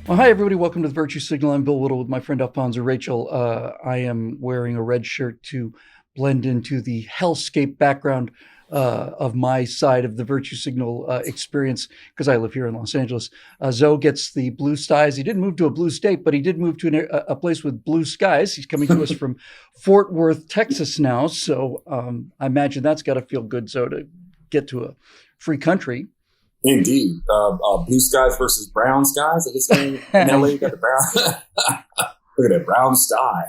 Well, hi, everybody. Welcome to the Virtue Signal. I'm Bill Whittle with my friend Alfonso Rachel. I am wearing a red shirt to blend into the hellscape background of my side of the Virtue Signal experience because I live here in Los Angeles. Zoe gets the blue skies. He didn't move to a blue state, but he did move to a place with blue skies. He's coming to us from Fort Worth, Texas now. So I imagine that's got to feel good, Zoe, to get to a free country. Indeed. Blue skies versus brown skies. I guess in LA, you got the brown. Look at that brown sky.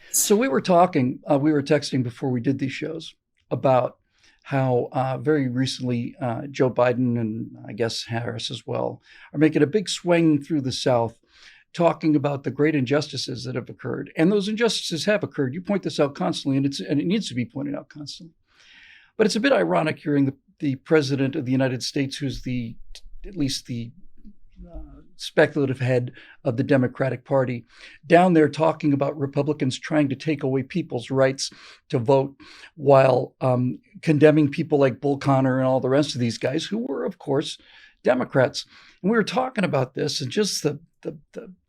So we were texting before we did these shows about how very recently Joe Biden and I guess Harris as well are making a big swing through the South, talking about the great injustices that have occurred. And those injustices have occurred. You point this out constantly, and it needs to be pointed out constantly. But it's a bit ironic hearing the president of the United States, who's at least the speculative head of the Democratic Party, down there talking about Republicans trying to take away people's rights to vote while condemning people like Bull Connor and all the rest of these guys who were, of course, Democrats. And we were talking about this and just the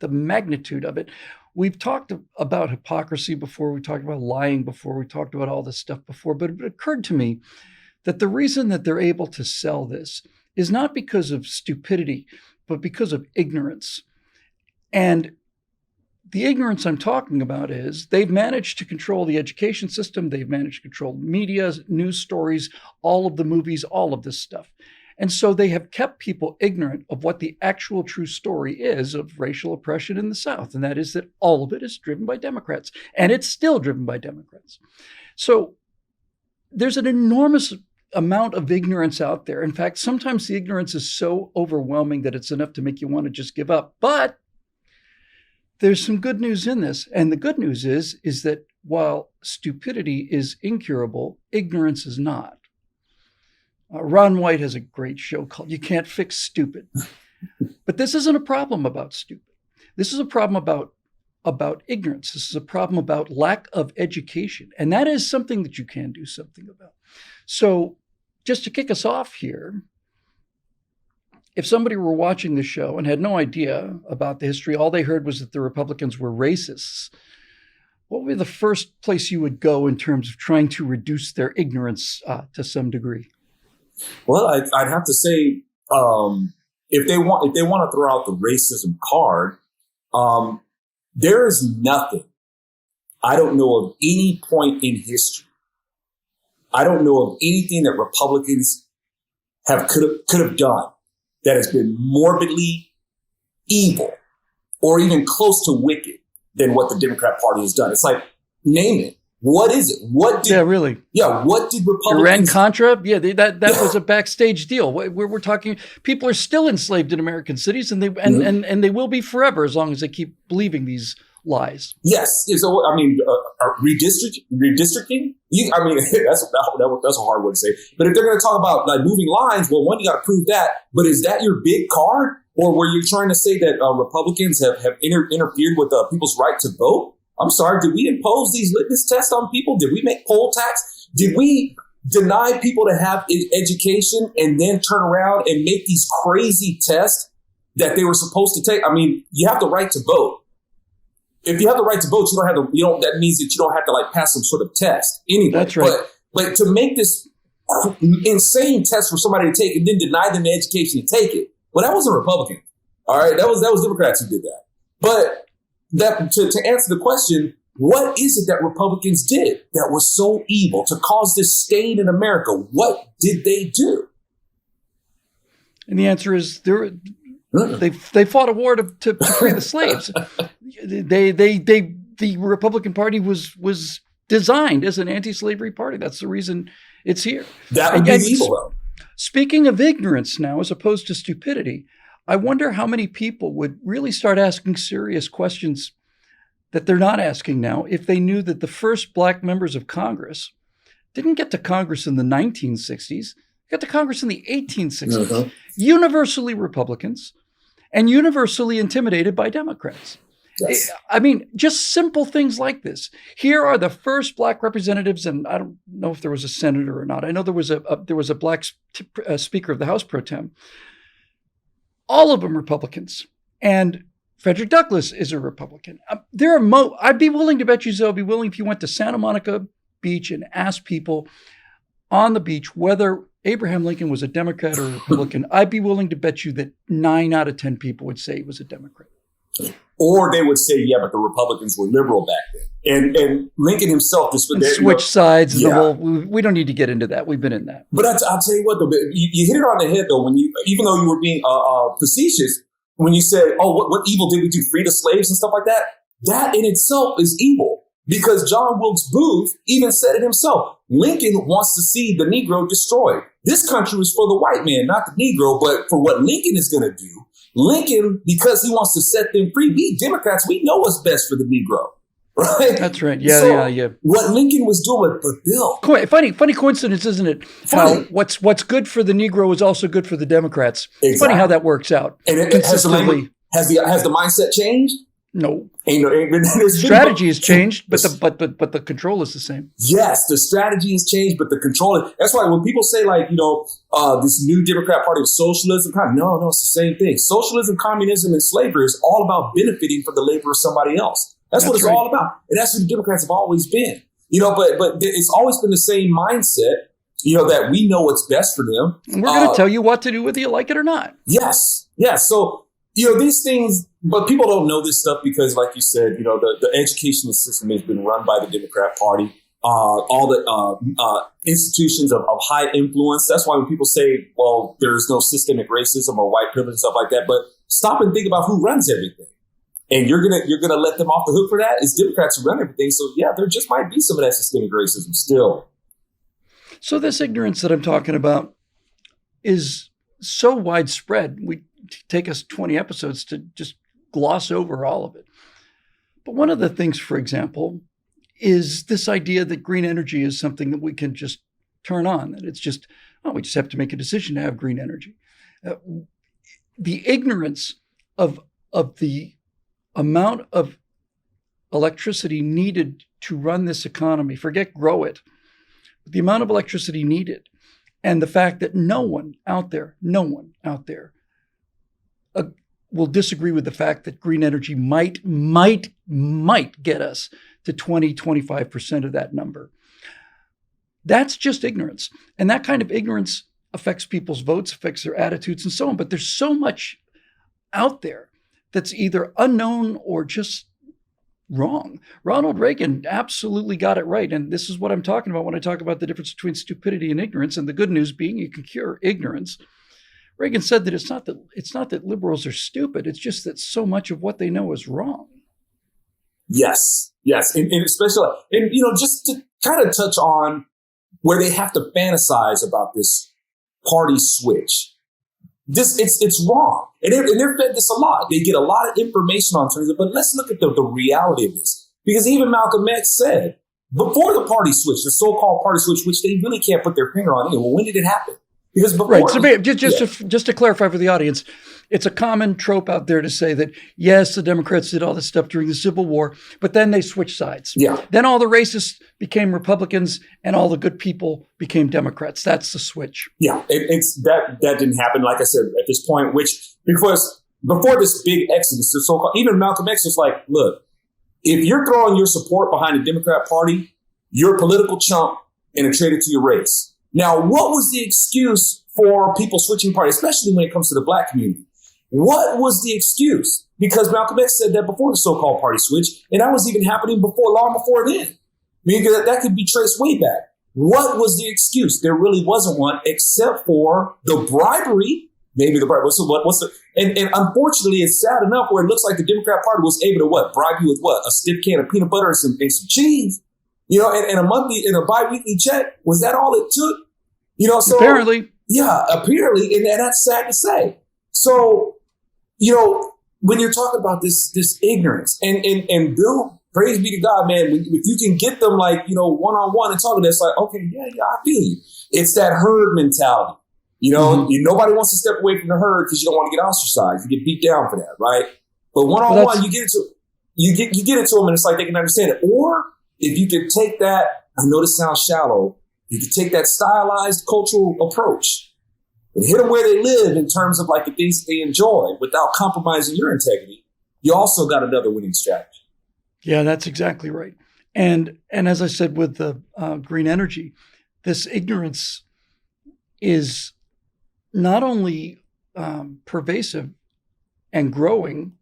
magnitude of it. We've talked about hypocrisy before. We talked about lying before. We talked about all this stuff before. But it occurred to me that the reason that they're able to sell this is not because of stupidity, but because of ignorance. And the ignorance I'm talking about is they've managed to control the education system. They've managed to control media, news stories, all of the movies, all of this stuff. And so they have kept people ignorant of what the actual true story is of racial oppression in the South. And that is that all of it is driven by Democrats. And it's still driven by Democrats. So there's an enormous amount of ignorance out there. In fact, sometimes the ignorance is so overwhelming that it's enough to make you want to just give up. But there's some good news in this. And the good news is that while stupidity is incurable, ignorance is not. Ron White has a great show called You Can't Fix Stupid. But this isn't a problem about stupid. This is a problem about ignorance. This is a problem about lack of education. And that is something that you can do something about. So just to kick us off here, if somebody were watching the show and had no idea about the history, all they heard was that the Republicans were racists, what would be the first place you would go in terms of trying to reduce their ignorance to some degree? Well, I'd have to say, if they want to throw out the racism card, there is nothing. I don't know of any point in history. I don't know of anything that Republicans could have done that has been morbidly evil or even close to wicked than what the Democrat Party has done. It's like, name it. What is it? What did Republicans... Iran-Contra? Yeah, that was a backstage deal. We're talking, people are still enslaved in American cities, and they will be forever as long as they keep believing these lies. Yes. So, I mean, redistricting? That's a hard word to say. But if they're going to talk about like moving lines, well, one, you got to prove that. But is that your big card? Or were you trying to say that Republicans have interfered with people's right to vote? I'm sorry, did we impose these litmus tests on people? Did we make poll tax? Did we deny people to have education and then turn around and make these crazy tests that they were supposed to take? I mean, you have the right to vote. If you have the right to vote, that means that you don't have to like pass some sort of test anyway. That's right. But to make this insane test for somebody to take and then deny them the education to take it, well, that wasn't Republican. All right. That was Democrats who did that. But to answer the question, what is it that Republicans did that was so evil to cause this stain in America? What did they do? And the answer is they fought a war to free the slaves. The Republican Party was designed as an anti-slavery party. That's the reason it's here. That would be evil, though. Speaking of ignorance now, as opposed to stupidity, I wonder how many people would really start asking serious questions that they're not asking now if they knew that the first Black members of Congress didn't get to Congress in the 1960s, got to Congress in the 1860s. Universally Republicans, and universally intimidated by Democrats. Yes. I mean, just simple things like this. Here are the first black representatives, and I don't know if there was a senator or not. I know there was a black Speaker of the House pro tem. All of them Republicans, and Frederick Douglass is a Republican. I'd be willing to bet you, Zoe, I'd be willing if you went to Santa Monica Beach and asked people on the beach whether Abraham Lincoln was a Democrat or a Republican. I'd be willing to bet you that 9 out of 10 people would say he was a Democrat. Or they would say, yeah, but the Republicans were liberal back then. And Lincoln himself just switch sides. Yeah. The whole, we don't need to get into that. We've been in that. But I'll tell you what, though, you hit it on the head, though, even though you were being facetious, when you said, oh, what evil did we do? Free the slaves and stuff like that? That in itself is evil. Because John Wilkes Booth even said it himself. Lincoln wants to see the Negro destroyed. This country was for the white man, not the Negro, but for what Lincoln is going to do. Lincoln, because he wants to set them free. We Democrats, we know what's best for the Negro, right? That's right. Yeah, yeah. What Lincoln was doing with Bill. Funny coincidence, isn't it? Funny. How what's good for the Negro is also good for the Democrats. Exactly. Funny how that works out. And has the mindset changed? No. The strategy has changed, but the control is the same. Yes, the strategy has changed, but the control. That's why when people say this new Democrat Party of socialism, no, it's the same thing. Socialism, communism, and slavery is all about benefiting from the labor of somebody else. That's what it's all about, and that's what the Democrats have always been. But it's always been the same mindset. That we know what's best for them. And we're going to tell you what to do, whether you like it or not. Yes. So. These things, but people don't know this stuff because, like you said, the education system has been run by the Democrat Party. All the institutions of high influence. That's why when people say, well, there's no systemic racism or white privilege and stuff like that, but stop and think about who runs everything. And you're gonna let them off the hook for that? It's Democrats who run everything. So yeah, there just might be some of that systemic racism still. So this ignorance that I'm talking about is so widespread. We take us 20 episodes to just gloss over all of it. But one of the things, for example, is this idea that green energy is something that we can just turn on, that it's just, we just have to make a decision to have green energy. The ignorance of the amount of electricity needed to run this economy, forget grow it, the amount of electricity needed, and the fact that no one out there will disagree with the fact that green energy might get us to 20-25% of that number. That's just ignorance. And that kind of ignorance affects people's votes, affects their attitudes and so on. But there's so much out there that's either unknown or just wrong. Ronald Reagan absolutely got it right. And this is what I'm talking about when I talk about the difference between stupidity and ignorance. And the good news being you can cure ignorance. Reagan said that it's not that liberals are stupid. It's just that so much of what they know is wrong. Yes. And especially, just to kind of touch on where they have to fantasize about this party switch. It's wrong. And they're fed this a lot. They get a lot of information on terms of, but let's look at the reality of this. Because even Malcolm X said, before the party switch, the so-called party switch, which they really can't put their finger on, well, when did it happen? Because before, right. So just to clarify for the audience, it's a common trope out there to say that, yes, the Democrats did all this stuff during the Civil War, but then they switched sides. Yeah. Then all the racists became Republicans and all the good people became Democrats. That's the switch. Yeah, that didn't happen, like I said, at this point, because before this big exodus, the so-called, even Malcolm X was like, look, if you're throwing your support behind the Democrat Party, you're a political chump and a traitor to your race. Now, what was the excuse for people switching parties, especially when it comes to the black community? What was the excuse? Because Malcolm X said that before the so-called party switch, and that was even happening long before then. I mean, that could be traced way back. What was the excuse? There really wasn't one, except for the bribery. Maybe the bribery. And unfortunately, it's sad enough where it looks like the Democrat Party was able to bribe you with a stiff can of peanut butter and some cheese. And a monthly and a bi-weekly check. Was that all it took? So apparently. Yeah, apparently. And that's sad to say. So, when you're talking about this ignorance and Bill, praise be to God, man, if you can get them one-on-one and talking, it's like, okay, yeah, I feel you. It's that herd mentality. Nobody wants to step away from the herd because you don't want to get ostracized. You get beat down for that, right? But one-on-one, you get it to them, and it's like they can understand it. Or if you could take that, I know this sounds shallow, you could take that stylized cultural approach and hit them where they live in terms of like the things that they enjoy without compromising your integrity. You also got another winning strategy. Yeah, that's exactly right. And as I said with the green energy, this ignorance is not only pervasive and growing,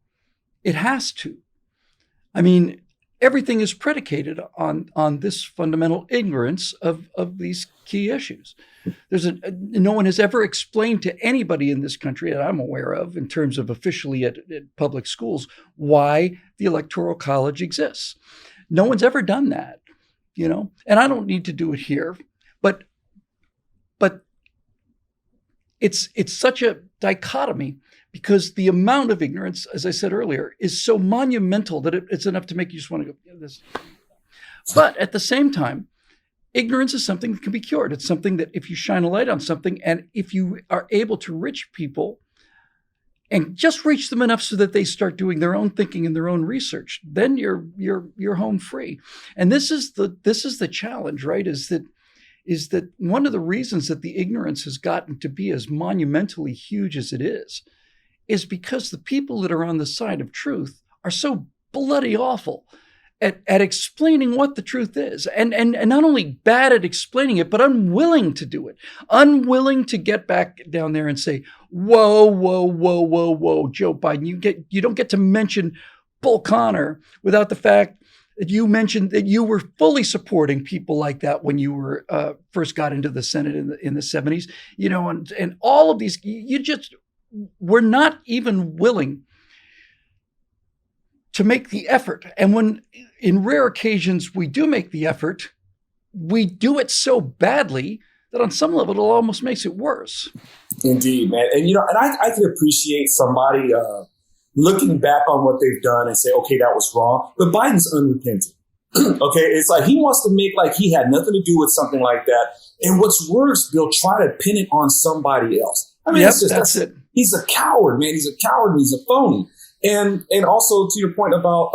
it has to. I mean, everything is predicated on this fundamental ignorance of these key issues. No one has ever explained to anybody in this country that I'm aware of, in terms of officially at public schools, why the Electoral College exists. No one's ever done that, and I don't need to do it here, but it's such a dichotomy, because the amount of ignorance, as I said earlier, is so monumental that it's enough to make you just want to go, this. But at the same time, ignorance is something that can be cured. It's something that if you shine a light on something, and if you are able to reach people and just reach them enough so that they start doing their own thinking and their own research, then you're home free. And this is the challenge, right? Is that one of the reasons that the ignorance has gotten to be as monumentally huge as it is because the people that are on the side of truth are so bloody awful at explaining what the truth is. And not only bad at explaining it, but unwilling to do it. Unwilling to get back down there and say, whoa, Joe Biden, you don't get to mention Bull Connor without the fact that you mentioned that you were fully supporting people like that when you were first got into the Senate in the 70s, and all of these, we're not even willing to make the effort. And when in rare occasions we do make the effort, we do it so badly that on some level it almost makes it worse. Indeed, man. And, I can appreciate somebody looking back on what they've done and say, okay, that was wrong. But Biden's unrepentant. Okay, it's like he wants to make like he had nothing to do with something like that. And what's worse, they'll try to pin it on somebody else. I mean, that's it. He's a coward, man. He's a coward and he's a phony. And also to your point about,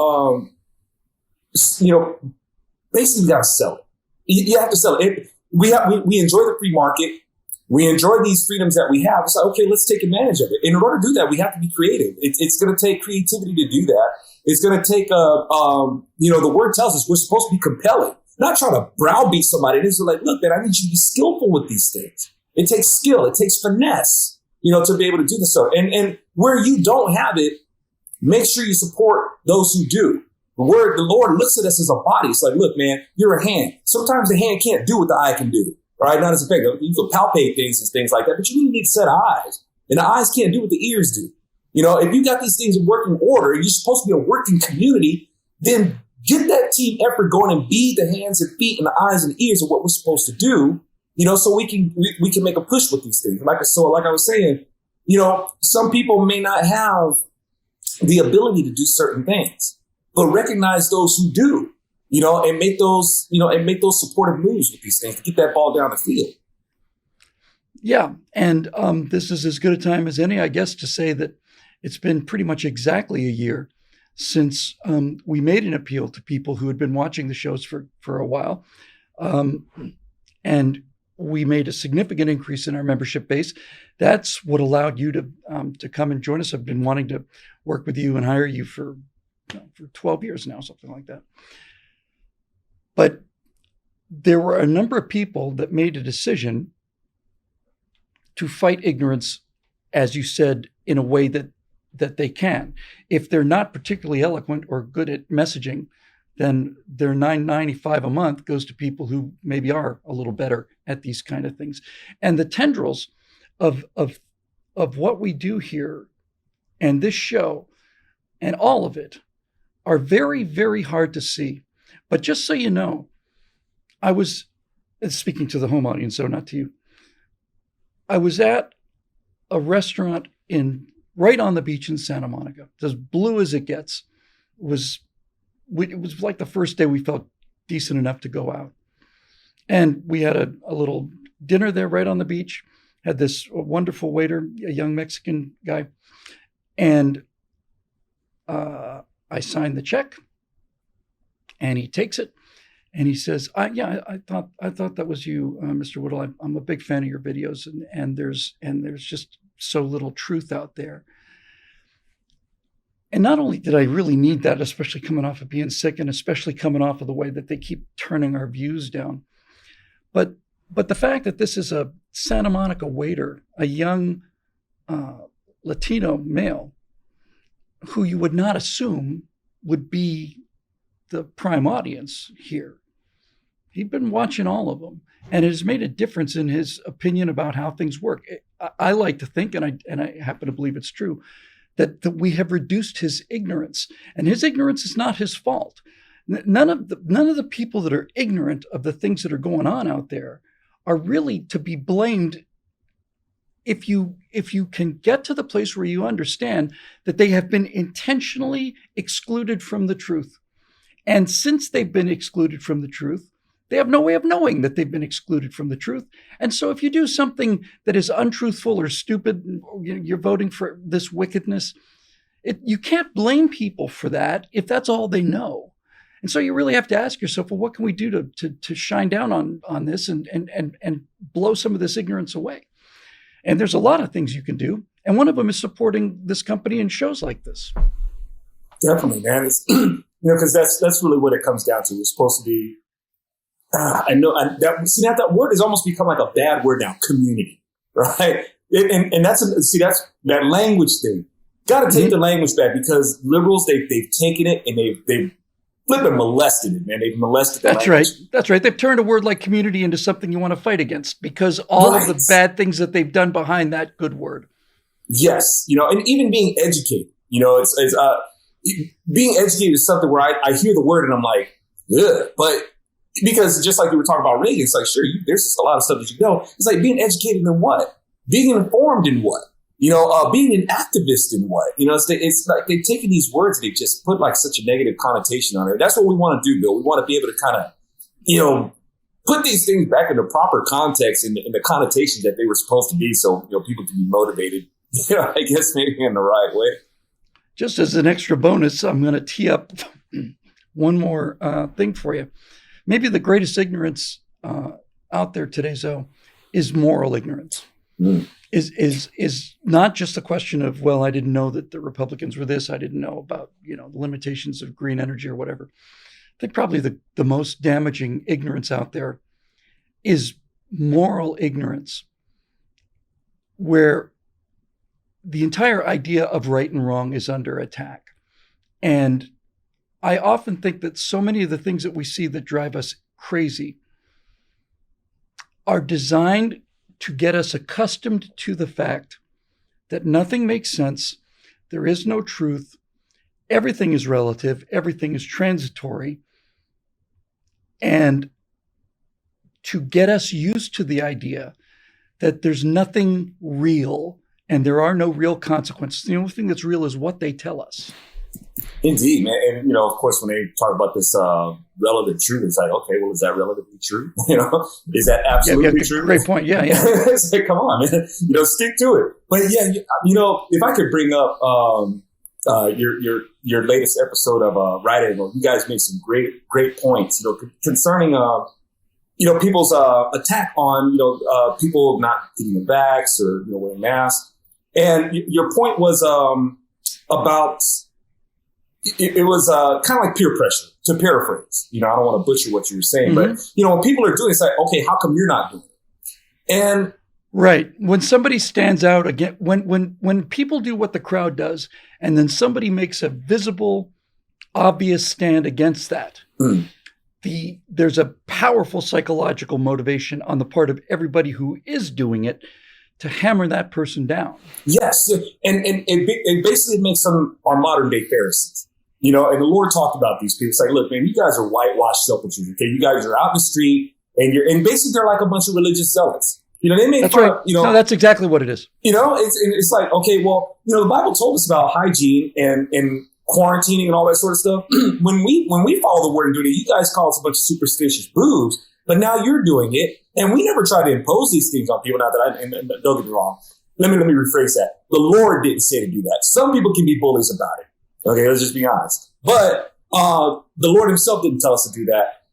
basically you got to sell it. You have to sell it. We enjoy the free market. We enjoy these freedoms that we have. It's like, okay, let's take advantage of it. And in order to do that, we have to be creative. It's going to take creativity to do that. It's going to take, the word tells us we're supposed to be compelling, not trying to browbeat somebody. It's like, look, man, I need you to be skillful with these things. It takes skill. It takes finesse, to be able to do this stuff. And where you don't have it, make sure you support those who do. The Lord looks at us as a body. It's like, look, man, you're a hand. Sometimes the hand can't do what the eye can do, right? Not as a finger. You can palpate things and things like that, but you really need a set of eyes. And the eyes can't do what the ears do. If you got these things in working order, and you're supposed to be a working community, then get that team effort going and be the hands and feet and the eyes and ears of what we're supposed to do, so we can make a push with these things. Like I was saying, some people may not have the ability to do certain things, but recognize those who do, and make those supportive moves with these things to get that ball down the field. Yeah. And this is as good a time as any, I guess, to say that it's been pretty much exactly a year since we made an appeal to people who had been watching the shows for a while. And we made a significant increase in our membership base. That's what allowed you to come and join us. I've been wanting to work with you and hire you for 12 years now, something like that. But there were a number of people that made a decision to fight ignorance, as you said, in a way that they can. If they're not particularly eloquent or good at messaging, then their $9.95 a month goes to people who maybe are a little better at these kind of things. And the tendrils of what we do here and this show and all of it are very, very hard to see. But just so you know, I was speaking to the home audience, so not to you. I was at a restaurant right on the beach in Santa Monica, as blue as it gets. It was like the first day we felt decent enough to go out. And we had a little dinner there right on the beach. had this wonderful waiter, a young Mexican guy, and I signed the check, and he takes it, and he says, I thought that was you, Mr. Whittle. I'm a big fan of your videos, and there's just so little truth out there." And not only did I really need that, especially coming off of being sick, and especially coming off of the way that they keep turning our views down, but the fact that this is a Santa Monica waiter, a young Latino male, who you would not assume would be the prime audience here. He'd been watching all of them, and it has made a difference in his opinion about how things work. I like to think, and I happen to believe it's true, that we have reduced his ignorance, and his ignorance is not his fault. None of the people that are ignorant of the things that are going on out there are really to be blamed if you can get to the place where you understand that they have been intentionally excluded from the truth. And since they've been excluded from the truth, they have no way of knowing that they've been excluded from the truth. And so if you do something that is untruthful or stupid, you're voting for this wickedness, you can't blame people for that if that's all they know. And so you really have to ask yourself, well, what can we do to shine down on this and blow some of this ignorance away? And there's a lot of things you can do. And one of them is supporting this company in shows like this. Definitely, man. It's, because that's really what it comes down to. We're supposed to be, that word has almost become like a bad word now, community, right? And that's that language thing. Got to take the language back, because liberals, they've taken it and they've flipping molested it, man. They've molested the language. Right. That's right. They've turned a word like community into something you want to fight against, because all of the bad things that they've done behind that good word. Yes. And even being educated, it's being educated is something where I hear the word and I'm like, ugh. But because just like we were talking about Reagan, it's like, sure, there's just a lot of stuff that you know. It's like, being educated in what? Being informed in what? Being an activist in what? It's like they've taken these words and they just put like such a negative connotation on it. That's what we want to do, Bill. We want to be able to kind of, put these things back into proper context in the connotation that they were supposed to be, so people can be motivated. I guess maybe in the right way. Just as an extra bonus, I'm going to tee up one more thing for you. Maybe the greatest ignorance out there today, Zoe, is moral ignorance. Is not just a question of, well, I didn't know that the Republicans were this. I didn't know about, the limitations of green energy or whatever. I think probably the most damaging ignorance out there is moral ignorance, where the entire idea of right and wrong is under attack. And I often think that so many of the things that we see that drive us crazy are designed to get us accustomed to the fact that nothing makes sense, there is no truth, everything is relative, everything is transitory, and to get us used to the idea that there's nothing real and there are no real consequences. The only thing that's real is what they tell us. Indeed, man. And, of course, when they talk about this relative truth, it's like, okay, well, is that relatively true? Is that absolutely true? Great point. Yeah. It's like, come on, man. Stick to it. But yeah, if I could bring up your latest episode of Right Angle, you guys made some great points, concerning people's attack on people not getting the vax or wearing masks. And your point was about. It was kind of like peer pressure, to paraphrase. I don't want to butcher what you were saying, but when people are doing it, it's like, okay, how come you're not doing it? And right, when somebody stands out again, when people do what the crowd does, and then somebody makes a visible, obvious stand against that, there's a powerful psychological motivation on the part of everybody who is doing it to hammer that person down. Yes, and it basically makes them our modern day Pharisees. And the Lord talked about these people. It's like, look, man, you guys are whitewashed self-truth. Okay, you guys are out in the street, and basically they're like a bunch of religious zealots. They made that's fun right. of, No, that's exactly what it is. It's like, okay, well, the Bible told us about hygiene and quarantining and all that sort of stuff. when we follow the word and do it, you guys call us a bunch of superstitious boobs. but now you're doing it. And we never try to impose these things on people. Not that and don't get me wrong. Let me rephrase that. The Lord didn't say to do that. Some people can be bullies about it. Okay, let's just be honest. But the Lord himself didn't tell us to do that.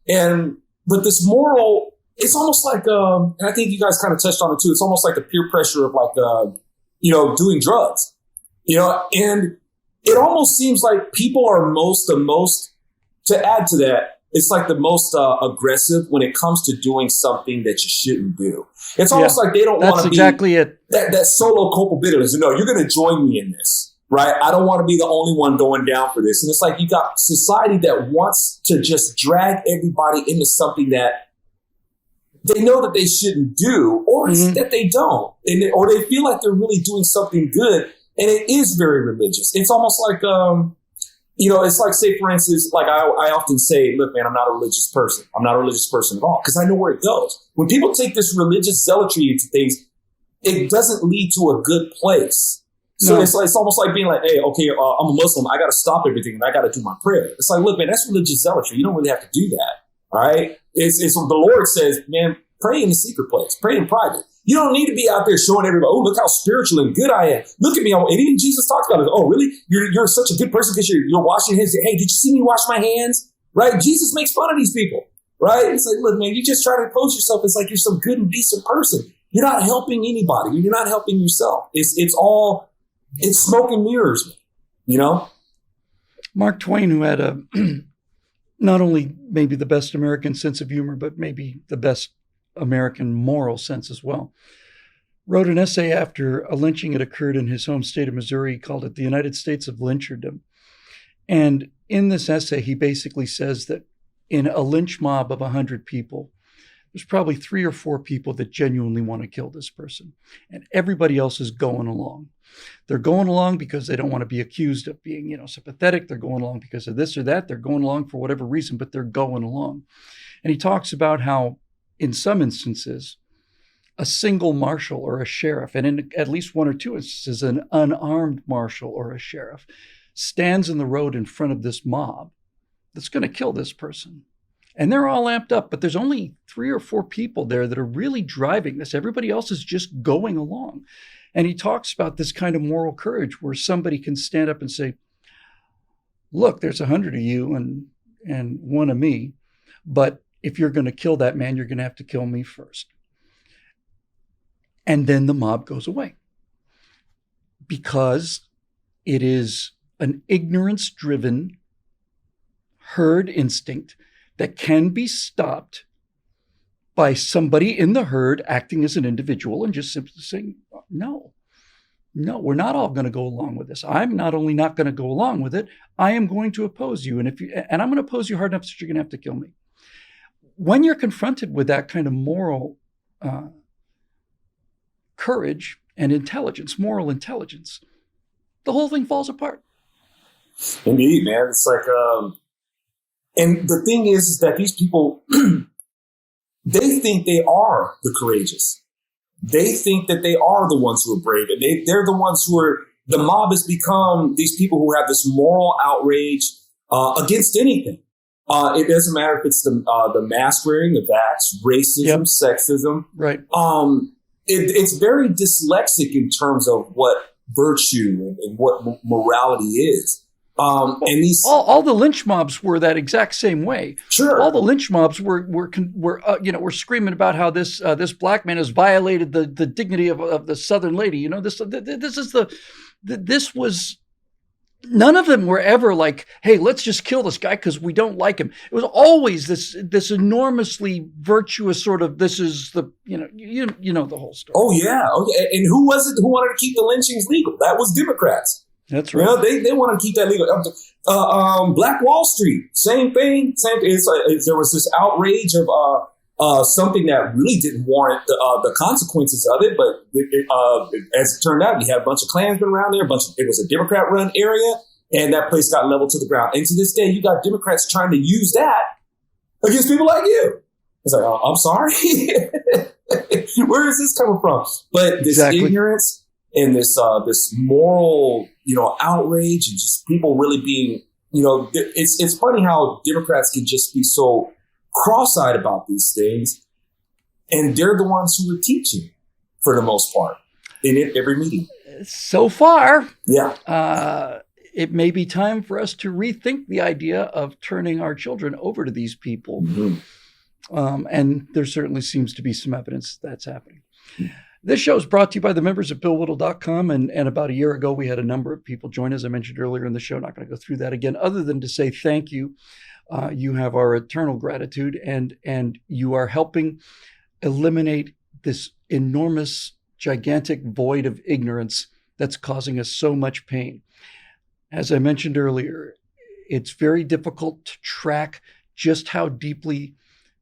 But this moral, it's almost like, and I think you guys kind of touched on it too. It's almost like the peer pressure of like, doing drugs, and it almost seems like people are the most, to add to that, it's like the most aggressive when it comes to doing something that you shouldn't do. It's almost like they don't want to be exactly it. That solo culpability. No, you're going to join me in this, right? I don't want to be the only one going down for this. And it's like you got society that wants to just drag everybody into something that they know that they shouldn't do, or that they don't, or they feel like they're really doing something good. And it is very religious. It's almost like, it's like, say, for instance, like I often say, look, man, I'm not a religious person. I'm not a religious person at all because I know where it goes. When people take this religious zealotry into things, it doesn't lead to a good place. So it's almost like being like, hey, okay, I'm a Muslim. I got to stop everything and I got to do my prayer. It's like, look, man, that's religious zealotry. You don't really have to do that. All right. It's what the Lord says, man, pray in the secret place, pray in private. You don't need to be out there showing everybody, oh, look how spiritual and good I am. Look at me. And even Jesus talks about it. Oh, really? You're such a good person because you're washing your hands. Hey, did you see me wash my hands? Right? Jesus makes fun of these people. Right? It's like, look, man, you just try to pose yourself as like you're some good and decent person. You're not helping anybody. You're not helping yourself. It's smoke and mirrors, Mark Twain, who had not only maybe the best American sense of humor, but maybe the best American moral sense as well, wrote an essay after a lynching had occurred in his home state of Missouri. He called it The United States of Lyncherdom. And in this essay, he basically says that in a lynch mob of 100 people, there's probably 3 or 4 people that genuinely want to kill this person. And everybody else is going along. They're going along because they don't want to be accused of being, sympathetic. They're going along because of this or that. They're going along for whatever reason, but they're going along. And he talks about how in some instances, a single marshal or a sheriff, and in at least 1 or 2 instances, an unarmed marshal or a sheriff, stands in the road in front of this mob that's going to kill this person. And they're all amped up, but there's only 3 or 4 people there that are really driving this. Everybody else is just going along. And he talks about this kind of moral courage where somebody can stand up and say, look, there's 100 of you and 1 of me, but if you're going to kill that man, you're going to have to kill me first. And then the mob goes away because it is an ignorance-driven herd instinct that can be stopped by somebody in the herd acting as an individual and just simply saying, no, we're not all going to go along with this. I'm not only not going to go along with it, I am going to oppose you. And I'm going to oppose you hard enough that you're going to have to kill me. When you're confronted with that kind of moral courage and intelligence, moral intelligence, the whole thing falls apart. Indeed, man. It's like, and the thing is that these people, they think they are the courageous. They think that they are the ones who are brave. And they're the ones who are, the mob has become these people who have this moral outrage against anything. It doesn't matter if it's the mask wearing, the vax, racism, sexism. Right. It's very dyslexic in terms of what virtue and what morality is. And these all the lynch mobs were that exact same way. Sure. All the lynch mobs were screaming about how this black man has violated the dignity of the Southern lady. This was. None of them were ever like, hey, let's just kill this guy because we don't like him. It was always this enormously virtuous sort of, this is the, you know the whole story. Oh, yeah. Okay. And who was it who wanted to keep the lynchings legal? That was Democrats. That's right. They want to keep that legal. Black Wall Street, same thing. There was this outrage of something that really didn't warrant the consequences of it. But as it turned out, you had a bunch of Klansmen around there. It was a Democrat-run area, and that place got leveled to the ground. And to this day, you got Democrats trying to use that against people like you. It's like, oh, I'm sorry. Where is this coming from? But this ignorance and this moral, outrage and just people really being, it's funny how Democrats can just be so cross-eyed about these things, and they're the ones who are teaching for the most part in every meeting. So far, Yeah. it may be time for us to rethink the idea of turning our children over to these people. Mm-hmm. And there certainly seems to be some evidence that's happening. This show is brought to you by the members at BillWhittle.com. And about a year ago, we had a number of people join, as I mentioned earlier in the show. Not going to go through that again, other than to say thank you. You have our eternal gratitude, and you are helping eliminate this enormous, gigantic void of ignorance that's causing us so much pain. As I mentioned earlier, it's very difficult to track just how deeply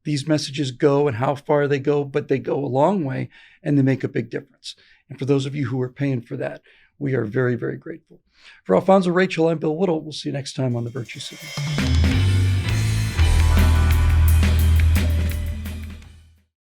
these messages go and how far they go, but they go a long way and they make a big difference. And for those of you who are paying for that, we are very, very grateful. For Alfonso, Rachel, I'm Bill Whittle. We'll see you next time on The Virtue Signal.